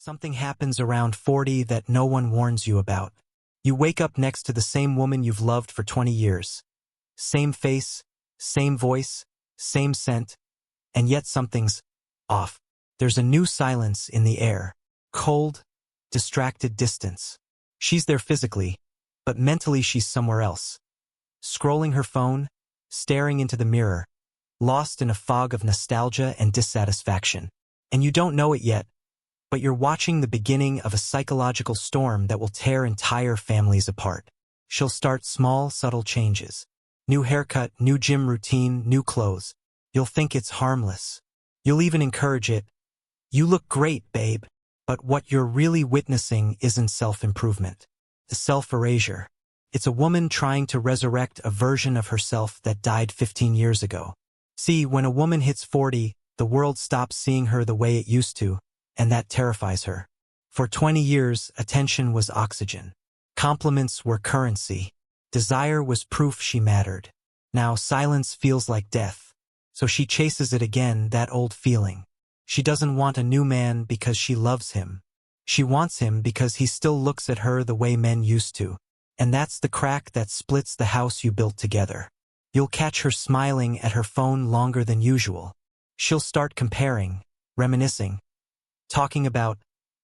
Something happens around 40 that no one warns you about. You wake up next to the same woman you've loved for 20 years. Same face, same voice, same scent, and yet something's off. There's a new silence in the air. Cold, distracted distance. She's there physically, but mentally she's somewhere else. Scrolling her phone, staring into the mirror, lost in a fog of nostalgia and dissatisfaction. And you don't know it yet, but you're watching the beginning of a psychological storm that will tear entire families apart. She'll start small, subtle changes. New haircut, new gym routine, new clothes. You'll think it's harmless. You'll even encourage it. You look great, babe. But what you're really witnessing isn't self-improvement. It's self-erasure. It's a woman trying to resurrect a version of herself that died 15 years ago. See, when a woman hits 40, the world stops seeing her the way it used to, and that terrifies her. For 20 years, attention was oxygen. Compliments were currency. Desire was proof she mattered. Now silence feels like death. So she chases it again, that old feeling. She doesn't want a new man because she loves him. She wants him because he still looks at her the way men used to. And that's the crack that splits the house you built together. You'll catch her smiling at her phone longer than usual. She'll start comparing, reminiscing, talking about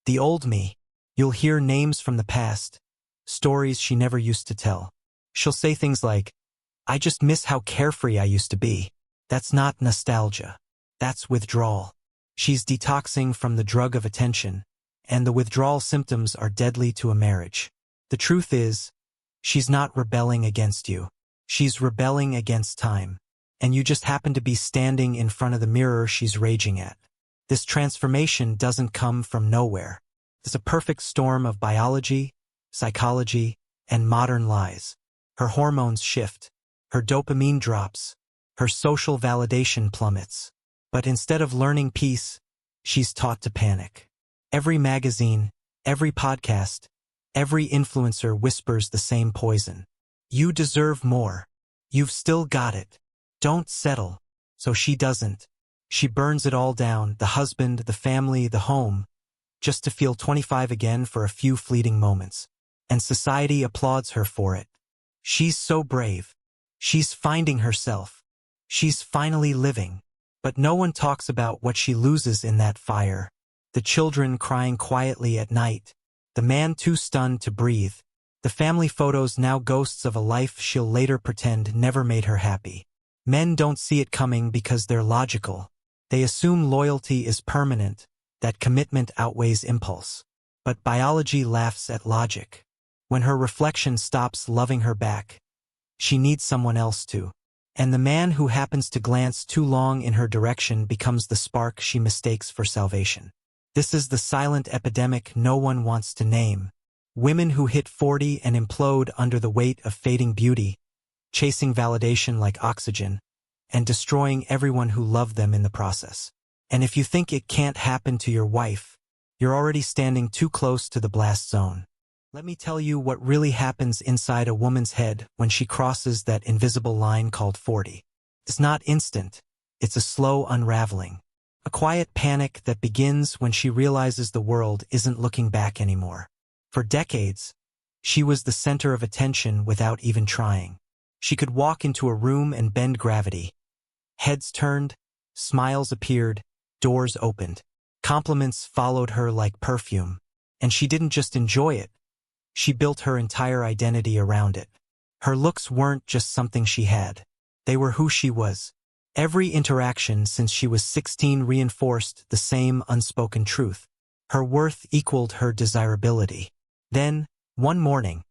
the old me. You'll hear names from the past, stories she never used to tell. She'll say things like, "I just miss how carefree I used to be." That's not nostalgia. That's withdrawal. She's detoxing from the drug of attention, and the withdrawal symptoms are deadly to a marriage. The truth is, she's not rebelling against you. She's rebelling against time. And you just happen to be standing in front of the mirror she's raging at. This transformation doesn't come from nowhere. It's a perfect storm of biology, psychology, and modern lies. Her hormones shift. Her dopamine drops. Her social validation plummets. But instead of learning peace, she's taught to panic. Every magazine, every podcast, every influencer whispers the same poison. You deserve more. You've still got it. Don't settle. So she doesn't. She burns it all down, the husband, the family, the home, just to feel 25 again for a few fleeting moments. And society applauds her for it. She's so brave. She's finding herself. She's finally living. But no one talks about what she loses in that fire. The children crying quietly at night. The man too stunned to breathe. The family photos now ghosts of a life she'll later pretend never made her happy. Men don't see it coming because they're logical. They assume loyalty is permanent, that commitment outweighs impulse. But biology laughs at logic. When her reflection stops loving her back, she needs someone else to. And the man who happens to glance too long in her direction becomes the spark she mistakes for salvation. This is the silent epidemic no one wants to name. Women who hit 40 and implode under the weight of fading beauty, chasing validation like oxygen, and destroying everyone who loved them in the process. And if you think it can't happen to your wife, you're already standing too close to the blast zone. Let me tell you what really happens inside a woman's head when she crosses that invisible line called 40. It's not instant. It's a slow unraveling. A quiet panic that begins when she realizes the world isn't looking back anymore. For decades, she was the center of attention without even trying. She could walk into a room and bend gravity. Heads turned, smiles appeared, doors opened. Compliments followed her like perfume. And she didn't just enjoy it. She built her entire identity around it. Her looks weren't just something she had. They were who she was. Every interaction since she was 16 reinforced the same unspoken truth. Her worth equaled her desirability. Then, one morning,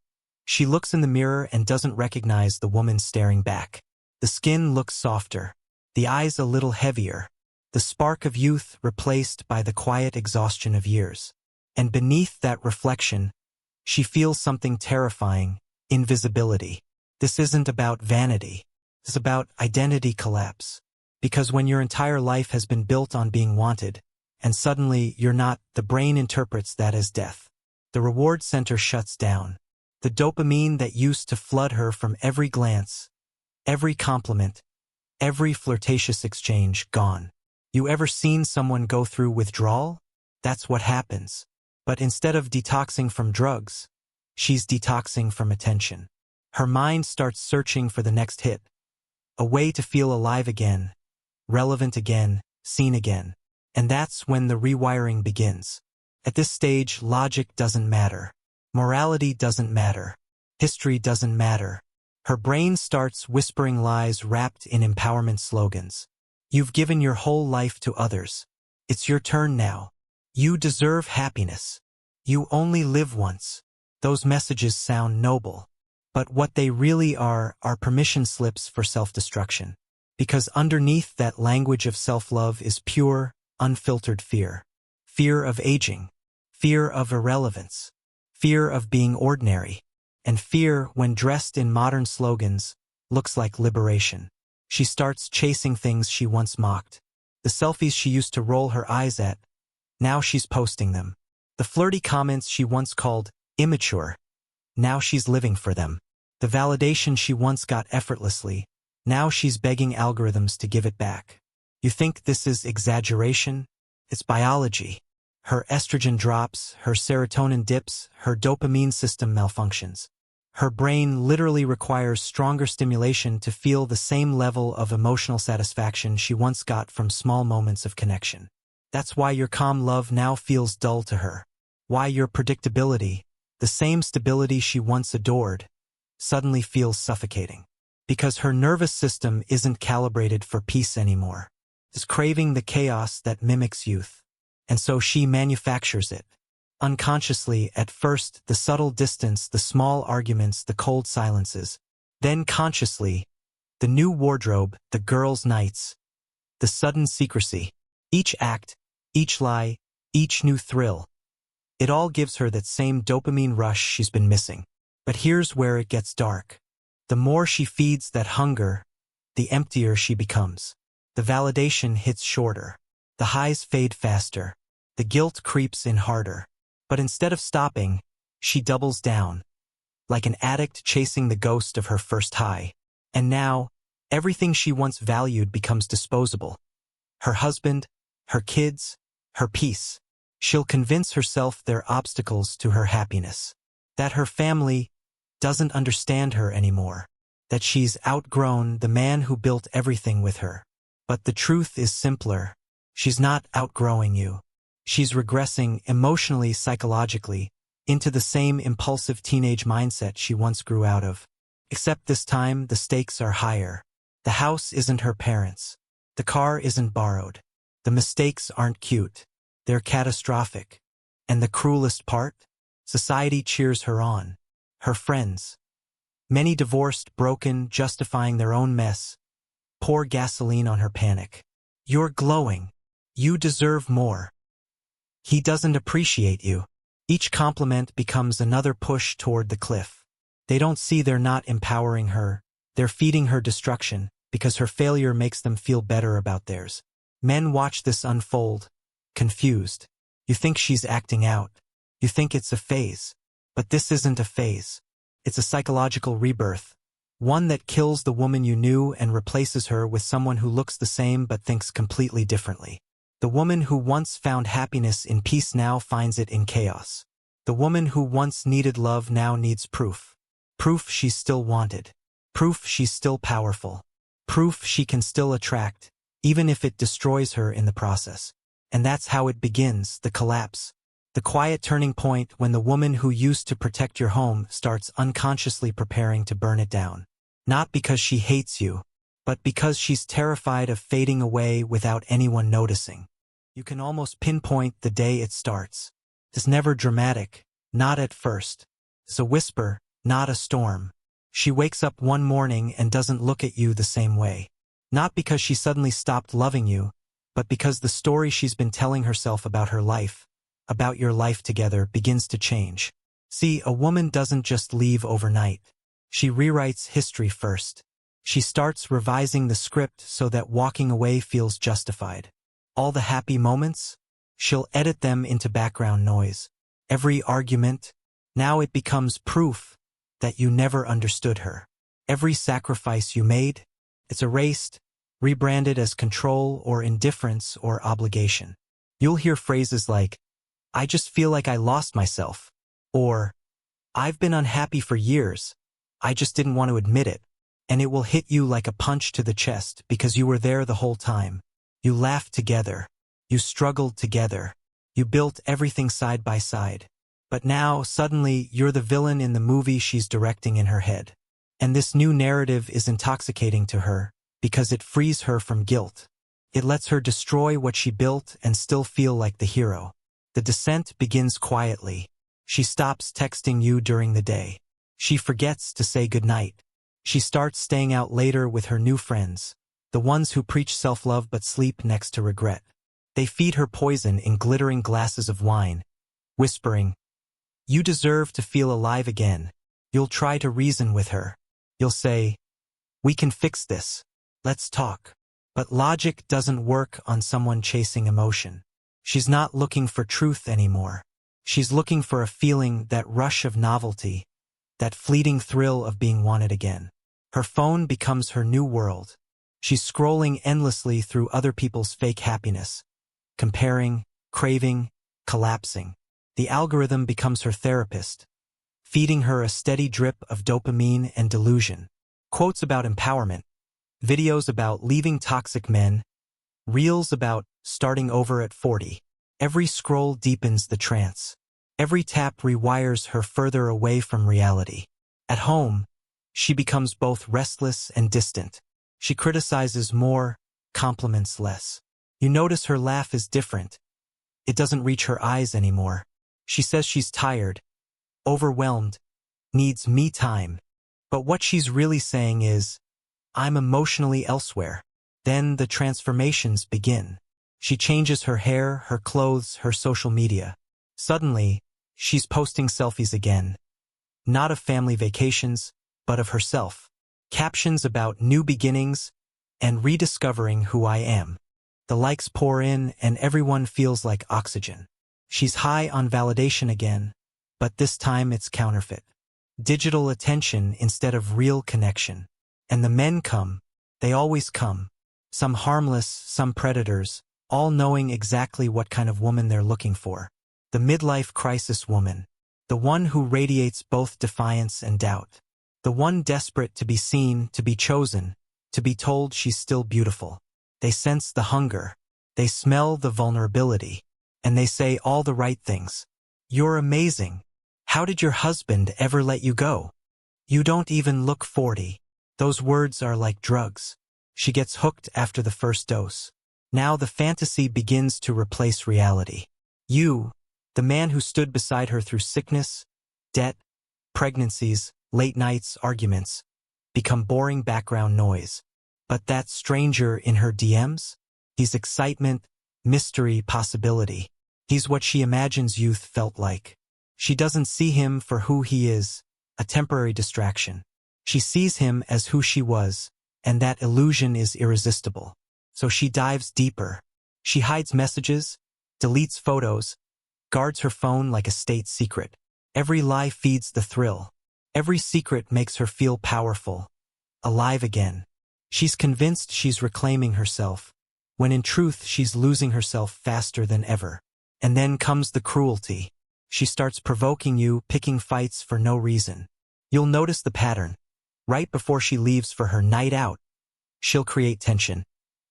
she looks in the mirror and doesn't recognize the woman staring back. The skin looks softer, the eyes a little heavier, the spark of youth replaced by the quiet exhaustion of years. And beneath that reflection, she feels something terrifying, invisibility. This isn't about vanity. It's about identity collapse. Because when your entire life has been built on being wanted, and suddenly you're not, the brain interprets that as death. The reward center shuts down. The dopamine that used to flood her from every glance, every compliment, every flirtatious exchange, gone. You ever seen someone go through withdrawal? That's what happens. But instead of detoxing from drugs, she's detoxing from attention. Her mind starts searching for the next hit, a way to feel alive again, relevant again, seen again. And that's when the rewiring begins. At this stage, logic doesn't matter. Morality doesn't matter. History doesn't matter. Her brain starts whispering lies wrapped in empowerment slogans. You've given your whole life to others. It's your turn now. You deserve happiness. You only live once. Those messages sound noble. But what they really are permission slips for self-destruction. Because underneath that language of self-love is pure, unfiltered fear. Fear of aging. Fear of irrelevance. Fear of being ordinary. And fear, when dressed in modern slogans, looks like liberation. She starts chasing things she once mocked. The selfies she used to roll her eyes at, now she's posting them. The flirty comments she once called immature, now she's living for them. The validation she once got effortlessly, now she's begging algorithms to give it back. You think this is exaggeration? It's biology. Her estrogen drops, her serotonin dips, her dopamine system malfunctions. Her brain literally requires stronger stimulation to feel the same level of emotional satisfaction she once got from small moments of connection. That's why your calm love now feels dull to her. Why your predictability, the same stability she once adored, suddenly feels suffocating. Because her nervous system isn't calibrated for peace anymore. It's craving the chaos that mimics youth. And so she manufactures it. Unconsciously, at first, the subtle distance, the small arguments, the cold silences. Then consciously, the new wardrobe, the girls' nights, the sudden secrecy. Each act, each lie, each new thrill. It all gives her that same dopamine rush she's been missing. But here's where it gets dark. The more she feeds that hunger, the emptier she becomes. The validation hits shorter. The highs fade faster. The guilt creeps in harder. But instead of stopping, she doubles down, like an addict chasing the ghost of her first high. And now, everything she once valued becomes disposable. Her husband, her kids, her peace. She'll convince herself they're obstacles to her happiness. That her family doesn't understand her anymore. That she's outgrown the man who built everything with her. But the truth is simpler. She's not outgrowing you. She's regressing emotionally, psychologically, into the same impulsive teenage mindset she once grew out of. Except this time, the stakes are higher. The house isn't her parents'. The car isn't borrowed. The mistakes aren't cute. They're catastrophic. And the cruelest part? Society cheers her on. Her friends. Many divorced, broken, justifying their own mess. Pour gasoline on her panic. You're glowing. You deserve more. He doesn't appreciate you. Each compliment becomes another push toward the cliff. They don't see they're not empowering her. They're feeding her destruction, because her failure makes them feel better about theirs. Men watch this unfold, confused. You think she's acting out. You think it's a phase. But this isn't a phase. It's a psychological rebirth. One that kills the woman you knew and replaces her with someone who looks the same but thinks completely differently. The woman who once found happiness in peace now finds it in chaos. The woman who once needed love now needs proof. Proof she's still wanted. Proof she's still powerful. Proof she can still attract, even if it destroys her in the process. And that's how it begins, the collapse. The quiet turning point when the woman who used to protect your home starts unconsciously preparing to burn it down. Not because she hates you, but because she's terrified of fading away without anyone noticing. You can almost pinpoint the day it starts. It's never dramatic, not at first. It's a whisper, not a storm. She wakes up one morning and doesn't look at you the same way. Not because she suddenly stopped loving you, but because the story she's been telling herself about her life, about your life together, begins to change. See, a woman doesn't just leave overnight. She rewrites history first. She starts revising the script so that walking away feels justified. All the happy moments, she'll edit them into background noise. Every argument, now it becomes proof that you never understood her. Every sacrifice you made, it's erased, rebranded as control or indifference or obligation. You'll hear phrases like, I just feel like I lost myself. Or, I've been unhappy for years. I just didn't want to admit it. And it will hit you like a punch to the chest because you were there the whole time. You laughed together. You struggled together. You built everything side by side. But now, suddenly, you're the villain in the movie she's directing in her head. And this new narrative is intoxicating to her because it frees her from guilt. It lets her destroy what she built and still feel like the hero. The descent begins quietly. She stops texting you during the day. She forgets to say goodnight. She starts staying out later with her new friends, the ones who preach self-love but sleep next to regret. They feed her poison in glittering glasses of wine, whispering, "You deserve to feel alive again." You'll try to reason with her. You'll say, "We can fix this. Let's talk." But logic doesn't work on someone chasing emotion. She's not looking for truth anymore. She's looking for a feeling, that rush of novelty, that fleeting thrill of being wanted again. Her phone becomes her new world. She's scrolling endlessly through other people's fake happiness, comparing, craving, collapsing. The algorithm becomes her therapist, feeding her a steady drip of dopamine and delusion. Quotes about empowerment, videos about leaving toxic men, reels about starting over at 40. Every scroll deepens the trance. Every tap rewires her further away from reality. At home, she becomes both restless and distant. She criticizes more, compliments less. You notice her laugh is different. It doesn't reach her eyes anymore. She says she's tired, overwhelmed, needs me time. But what she's really saying is, "I'm emotionally elsewhere." Then the transformations begin. She changes her hair, her clothes, her social media. Suddenly, she's posting selfies again. Not of family vacations, but of herself. Captions about new beginnings and rediscovering who I am. The likes pour in and everyone feels like oxygen. She's high on validation again, but this time it's counterfeit. Digital attention instead of real connection. And the men come. They always come. Some harmless, some predators, all knowing exactly what kind of woman they're looking for. The midlife crisis woman. The one who radiates both defiance and doubt. The one desperate to be seen, to be chosen, to be told she's still beautiful. They sense the hunger. They smell the vulnerability. And they say all the right things. "You're amazing. How did your husband ever let you go? You don't even look 40. Those words are like drugs. She gets hooked after the first dose. Now the fantasy begins to replace reality. You, the man who stood beside her through sickness, debt, pregnancies, late nights, arguments, become boring background noise. But that stranger in her DMs? He's excitement, mystery, possibility. He's what she imagines youth felt like. She doesn't see him for who he is, a temporary distraction. She sees him as who she was, and that illusion is irresistible. So she dives deeper. She hides messages, deletes photos, guards her phone like a state secret. Every lie feeds the thrill. Every secret makes her feel powerful, alive again. She's convinced she's reclaiming herself, when in truth she's losing herself faster than ever. And then comes the cruelty. She starts provoking you, picking fights for no reason. You'll notice the pattern. Right before she leaves for her night out, she'll create tension,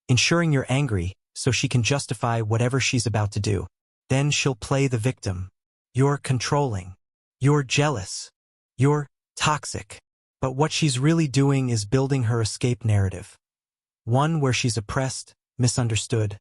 ensuring you're angry so she can justify whatever she's about to do. Then she'll play the victim. You're controlling. You're jealous. You're toxic. But what she's really doing is building her escape narrative. One where she's oppressed, misunderstood,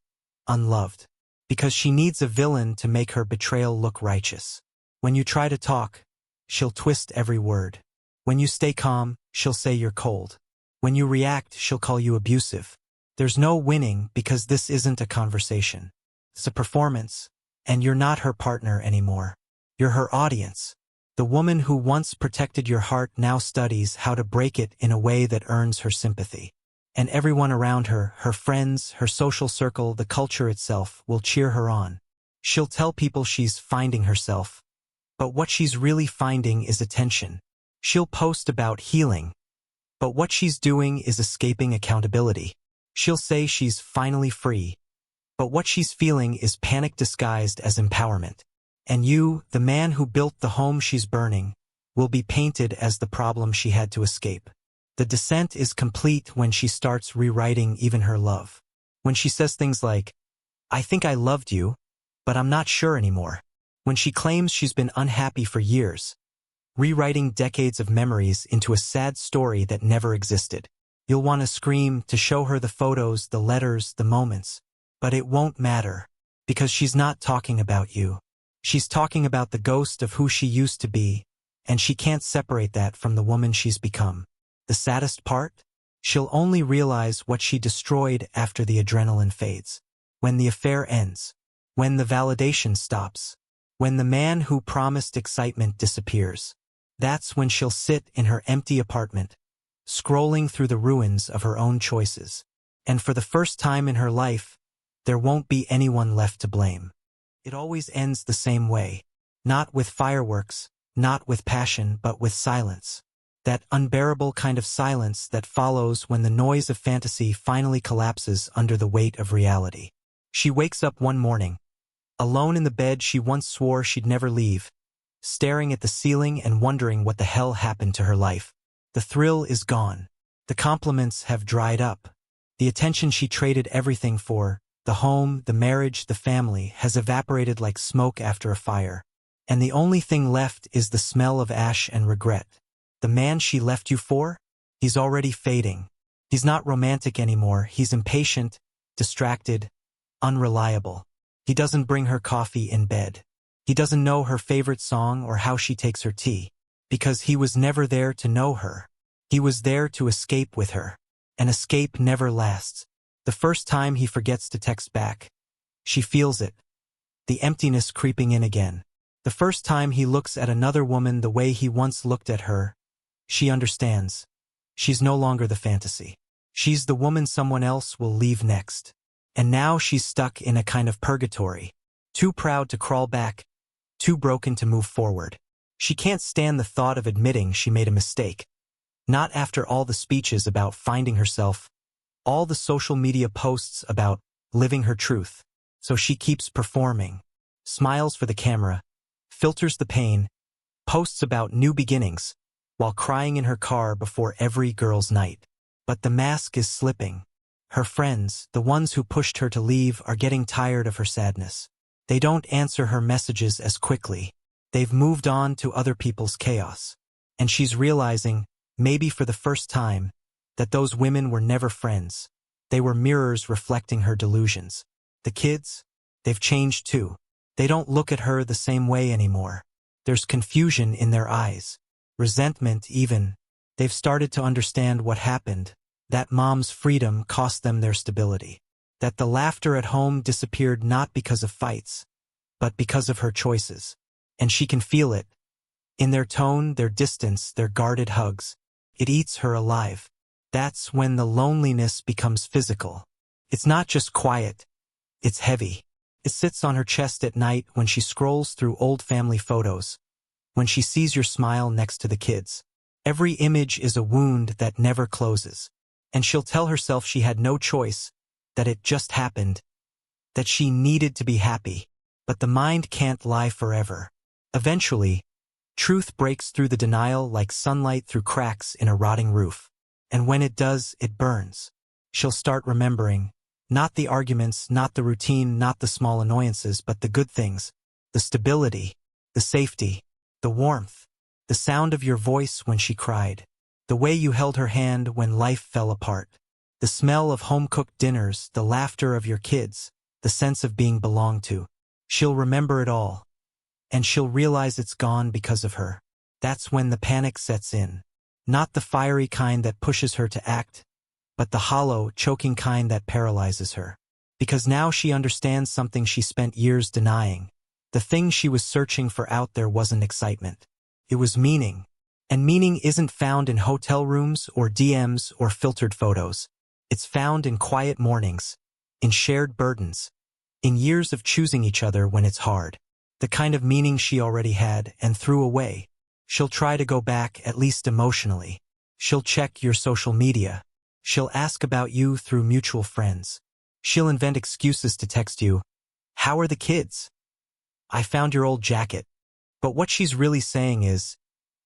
unloved. Because she needs a villain to make her betrayal look righteous. When you try to talk, she'll twist every word. When you stay calm, she'll say you're cold. When you react, she'll call you abusive. There's no winning because this isn't a conversation. It's a performance, and you're not her partner anymore. You're her audience. The woman who once protected your heart now studies how to break it in a way that earns her sympathy. And everyone around her, her friends, her social circle, the culture itself, will cheer her on. She'll tell people she's finding herself. But what she's really finding is attention. She'll post about healing. But what she's doing is escaping accountability. She'll say she's finally free. But what she's feeling is panic disguised as empowerment. And you, the man who built the home she's burning, will be painted as the problem she had to escape. The descent is complete when she starts rewriting even her love. When she says things like, "I think I loved you, but I'm not sure anymore." When she claims she's been unhappy for years, rewriting decades of memories into a sad story that never existed. You'll want to scream to show her the photos, the letters, the moments. But it won't matter, because she's not talking about you. She's talking about the ghost of who she used to be, and she can't separate that from the woman she's become. The saddest part? She'll only realize what she destroyed after the adrenaline fades. When the affair ends. When the validation stops. When the man who promised excitement disappears. That's when she'll sit in her empty apartment, scrolling through the ruins of her own choices. And for the first time in her life, there won't be anyone left to blame. It always ends the same way. Not with fireworks, not with passion, but with silence. That unbearable kind of silence that follows when the noise of fantasy finally collapses under the weight of reality. She wakes up one morning, alone in the bed she once swore she'd never leave, staring at the ceiling and wondering what the hell happened to her life. The thrill is gone. The compliments have dried up. The attention she traded everything for, the home, the marriage, the family, has evaporated like smoke after a fire. And the only thing left is the smell of ash and regret. The man she left you for? He's already fading. He's not romantic anymore. He's impatient, distracted, unreliable. He doesn't bring her coffee in bed. He doesn't know her favorite song or how she takes her tea. Because he was never there to know her. He was there to escape with her. And escape never lasts. The first time he forgets to text back, she feels it. The emptiness creeping in again. The first time he looks at another woman the way he once looked at her, she understands. She's no longer the fantasy. She's the woman someone else will leave next. And now she's stuck in a kind of purgatory. Too proud to crawl back. Too broken to move forward. She can't stand the thought of admitting she made a mistake. Not after all the speeches about finding herself, all the social media posts about living her truth. So she keeps performing. Smiles for the camera. Filters the pain. Posts about new beginnings, while crying in her car before every girl's night. But the mask is slipping. Her friends, the ones who pushed her to leave, are getting tired of her sadness. They don't answer her messages as quickly. They've moved on to other people's chaos. And she's realizing, maybe for the first time, that those women were never friends. They were mirrors reflecting her delusions. The kids? They've changed too. They don't look at her the same way anymore. There's confusion in their eyes. Resentment even. They've started to understand what happened. That mom's freedom cost them their stability. That the laughter at home disappeared not because of fights, but because of her choices. And she can feel it. In their tone, their distance, their guarded hugs. It eats her alive. That's when the loneliness becomes physical. It's not just quiet. It's heavy. It sits on her chest at night when she scrolls through old family photos. When she sees your smile next to the kids. Every image is a wound that never closes. And she'll tell herself she had no choice, that it just happened, that she needed to be happy. But the mind can't lie forever. Eventually, truth breaks through the denial like sunlight through cracks in a rotting roof. And when it does, it burns. She'll start remembering, not the arguments, not the routine, not the small annoyances, but the good things, the stability, the safety, the warmth, the sound of your voice when she cried, the way you held her hand when life fell apart, the smell of home-cooked dinners, the laughter of your kids, the sense of being belonged to. She'll remember it all. And she'll realize it's gone because of her. That's when the panic sets in. Not the fiery kind that pushes her to act, but the hollow, choking kind that paralyzes her. Because now she understands something she spent years denying. The thing she was searching for out there wasn't excitement. It was meaning. And meaning isn't found in hotel rooms or DMs or filtered photos. It's found in quiet mornings, in shared burdens, in years of choosing each other when it's hard. The kind of meaning she already had and threw away. She'll try to go back, at least emotionally. She'll check your social media. She'll ask about you through mutual friends. She'll invent excuses to text you. How are the kids? I found your old jacket. But what she's really saying is,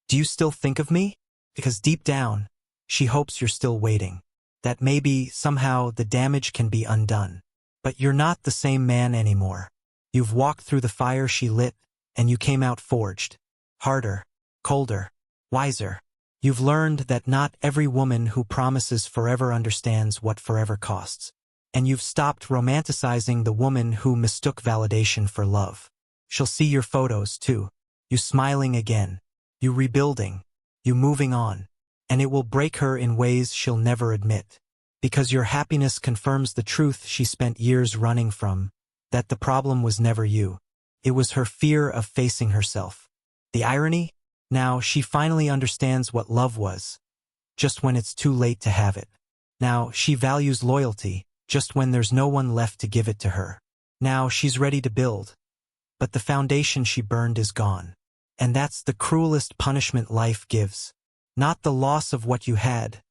do you still think of me? Because deep down, she hopes you're still waiting. That maybe, somehow, the damage can be undone. But you're not the same man anymore. You've walked through the fire she lit, and you came out forged. Harder, colder, wiser. You've learned that not every woman who promises forever understands what forever costs. And you've stopped romanticizing the woman who mistook validation for love. She'll see your photos, too. You smiling again. You rebuilding. You moving on. And it will break her in ways she'll never admit. Because your happiness confirms the truth she spent years running from, that the problem was never you. It was her fear of facing herself. The irony? Now she finally understands what love was, just when it's too late to have it. Now she values loyalty, just when there's no one left to give it to her. Now she's ready to build. But the foundation she burned is gone. And that's the cruelest punishment life gives. Not the loss of what you had,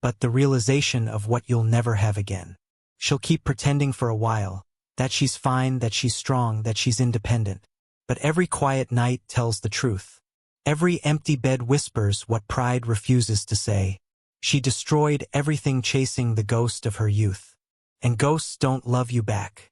but the realization of what you'll never have again. She'll keep pretending for a while, that she's fine, that she's strong, that she's independent. But every quiet night tells the truth. Every empty bed whispers what pride refuses to say. She destroyed everything chasing the ghost of her youth. And ghosts don't love you back.